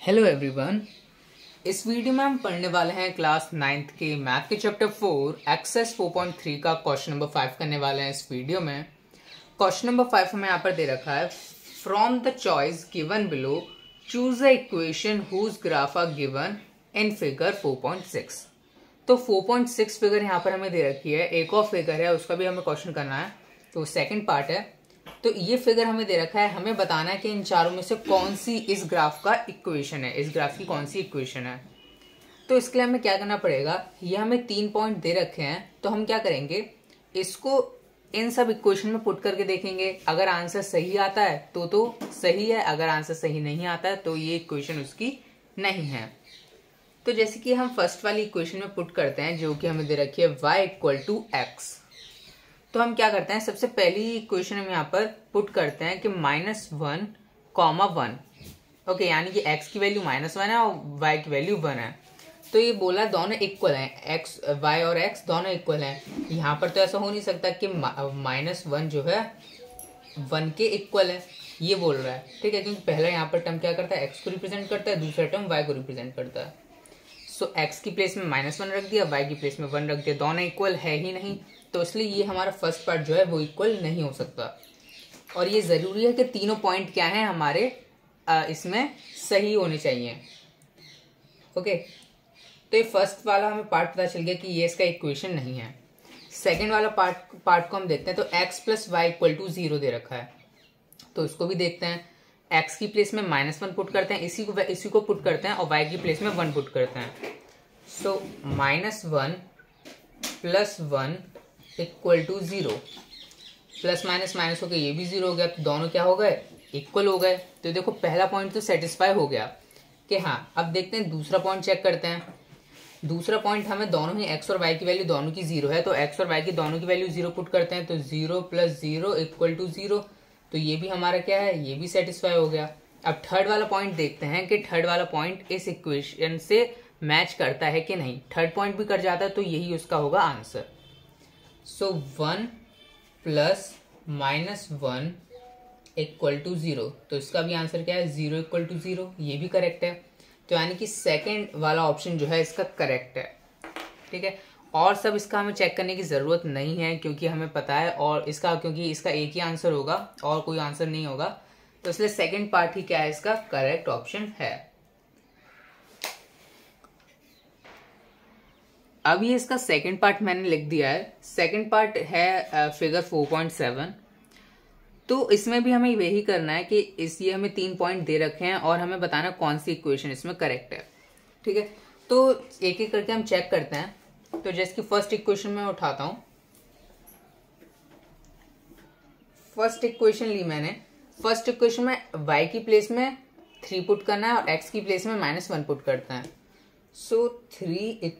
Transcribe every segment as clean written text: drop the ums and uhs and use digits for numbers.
Hello everyone. इस video में हम पढ़ने वाले हैं क्लास 9th के मैथ के चैप्टर 4 एक्सरसाइज 4.3 का क्वेश्चन नंबर 5 करने वाले हैं। इस वीडियो में क्वेश्चन नंबर 5 हमें यहाँ पर दे रखा है, from the choice given below choose the equation whose graph are given in figure 4.6। तो 4.6 फिगर यहाँ पर हमें दे रखी है, एक और फिगर है उसका भी हमें क्वेश्चन करना है, तो सेकेंड पार्ट है। तो ये फिगर हमें दे रखा है, हमें बताना है कि इन चारों में से कौन सी इस ग्राफ का इक्वेशन है, इस ग्राफ की कौन सी इक्वेशन है। तो इसके लिए हमें क्या करना पड़ेगा, ये हमें 3 पॉइंट दे रखे हैं, तो हम क्या करेंगे, इसको इन सब इक्वेशन में पुट करके देखेंगे। अगर आंसर सही आता है तो सही है, अगर आंसर सही नहीं आता है तो ये इक्वेशन उसकी नहीं है। तो जैसे कि हम फर्स्ट वाली इक्वेशन में पुट करते हैं, जो कि हमें दे रखी है y = x। तो हम क्या करते हैं, सबसे पहली इक्वेशन हम यहाँ पर पुट करते हैं कि -1, 1। ओके, यानी कि x की वैल्यू -1 है और y की वैल्यू 1 है। तो ये बोला दोनों इक्वल हैं, x y और x दोनों इक्वल हैं। यहाँ पर तो ऐसा हो नहीं सकता कि -1 जो है 1 के इक्वल है, ये बोल रहा है, ठीक है, क्योंकि पहला यहाँ पर टर्म क्या करता है, x को रिप्रेजेंट करता है, दूसरा टर्म y को रिप्रेजेंट करता है। सो x की प्लेस में -1 रख दिया, y की प्लेस में 1 रख दिया, दोनों इक्वल है ही नहीं, तो इसलिए ये हमारा फर्स्ट पार्ट जो है वो इक्वल नहीं हो सकता। और ये जरूरी है कि तीनों पॉइंट क्या हैं हमारे इसमें सही होने चाहिए। ओके, तो ये फर्स्ट वाला हमें पार्ट पता चल गया कि ये इसका इक्वेशन नहीं है। सेकंड वाला पार्ट को हम देखते हैं। तो x + y = 0 दे रखा है, तो इसको भी देखते हैं। x की प्लेस में -1 पुट करते हैं, इसी को पुट करते हैं, और y की प्लेस में 1 पुट करते हैं। सो -1 + 1 = 0, प्लस माइनस माइनस हो गया, ये भी 0 हो गया, तो दोनों क्या हो गए, इक्वल हो गए। तो देखो पहला पॉइंट तो सेटिस्फाई हो गया कि हाँ। अब देखते हैं दूसरा पॉइंट चेक करते हैं। दूसरा पॉइंट हमें दोनों ही x और y की वैल्यू दोनों की 0 है, तो x और y की दोनों की वैल्यू 0 पुट करते हैं, तो 0 + 0 = 0। तो ये भी हमारा क्या है, ये भी सेटिस्फाई हो गया। अब थर्ड वाला पॉइंट देखते हैं कि थर्ड वाला पॉइंट इस इक्वेशन से मैच करता है कि नहीं। थर्ड पॉइंट भी कर जाता है तो यही उसका होगा आंसर। सो 1 + -1 = 0, तो इसका भी आंसर क्या है, 0 = 0, ये भी करेक्ट है। तो यानी कि सेकेंड वाला ऑप्शन जो है इसका करेक्ट है, ठीक है। और सब इसका हमें चेक करने की ज़रूरत नहीं है, क्योंकि हमें पता है, और इसका क्योंकि इसका एक ही आंसर होगा और कोई आंसर नहीं होगा, तो इसलिए सेकेंड पार्ट ही क्या है, इसका करेक्ट ऑप्शन है। अब ये इसका सेकंड पार्ट मैंने लिख दिया है। सेकंड पार्ट है फिगर 4.7। तो इसमें भी हमें यही करना है कि ये हमें 3 पॉइंट दे रखे हैं और हमें बताना कौन सी इक्वेशन इसमें करेक्ट है, ठीक है। तो एक एक करके हम चेक करते हैं। तो जैसे कि फर्स्ट इक्वेशन में उठाता हूं, फर्स्ट इक्वेशन ली मैंने। फर्स्ट इक्वेशन में y की प्लेस में 3 पुट करना है और x की प्लेस में -1 पुट करता है। सो 3 =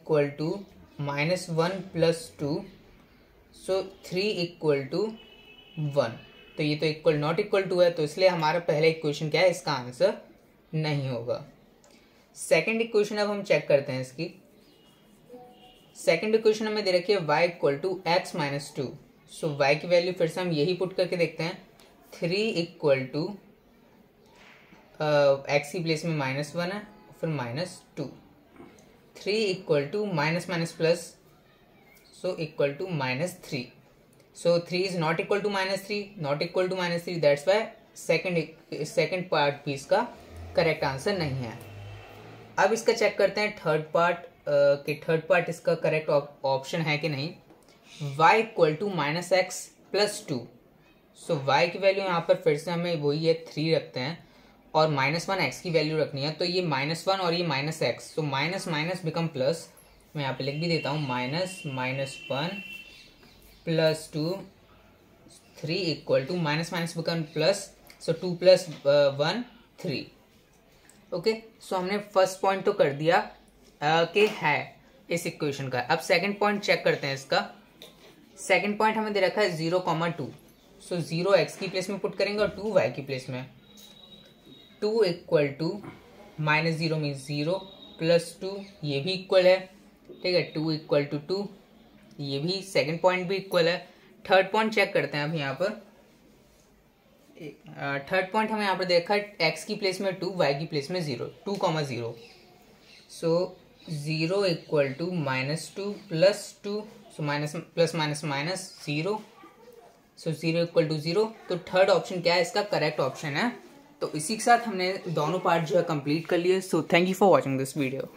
-1 + 2, सो 3 = 1। तो ये तो इक्वल नॉट इक्वल टू है, तो इसलिए हमारा पहला इक्वेशन क्या है, इसका आंसर नहीं होगा। सेकंड इक्वेशन अब हम चेक करते हैं इसकी। सेकंड इक्वेशन हमें दे रखी है y = x - 2। सो y की वैल्यू फिर से हम यही पुट करके देखते हैं। 3 = x की प्लेस में -1 है, फिर -2। 3 = minus minus plus, so = -3। So 3 is not equal to -3, not equal to -3, that's why second part भी इसका करेक्ट आंसर नहीं है। अब इसका चेक करते हैं थर्ड पार्ट कि थर्ड पार्ट इसका करेक्ट ऑप्शन है कि नहीं। y = -x + 2। सो y की वैल्यू यहाँ पर फिर से हमें वही है, 3 रखते हैं, और -1 x की वैल्यू रखनी है, तो ये -1 और ये -x, so minus minus become plus. मैं यहाँ पे लिख भी देता हूँ, -1 + 2, 3 = माइनस माइनस बिकम प्लस, सो 2 + 1 3। ओके, सो हमने फर्स्ट पॉइंट तो कर दिया कि है इस इक्वेशन का। अब सेकंड पॉइंट चेक करते हैं इसका। सेकंड पॉइंट हमें दे रखा है 0, 2। सो 0 x की प्लेस में पुट करेंगे और 2 y की प्लेस में। 2 = -0 मीन्स 0 + 2, ये भी इक्वल है, ठीक है। 2 = 2, ये भी सेकंड पॉइंट भी इक्वल है। थर्ड पॉइंट चेक करते हैं अब यहाँ पर। थर्ड पॉइंट हमें यहाँ पर देखा x की प्लेस में 2, y की प्लेस में 0, 2,0. So 0 equal to -2 +2, so minus plus minus minus 0, so 0 equal to 0. तो थर्ड ऑप्शन क्या है, इसका करेक्ट ऑप्शन है. तो इसी के साथ हमने दोनों पार्ट जो है कंप्लीट कर लिए. So thank you for watching this video.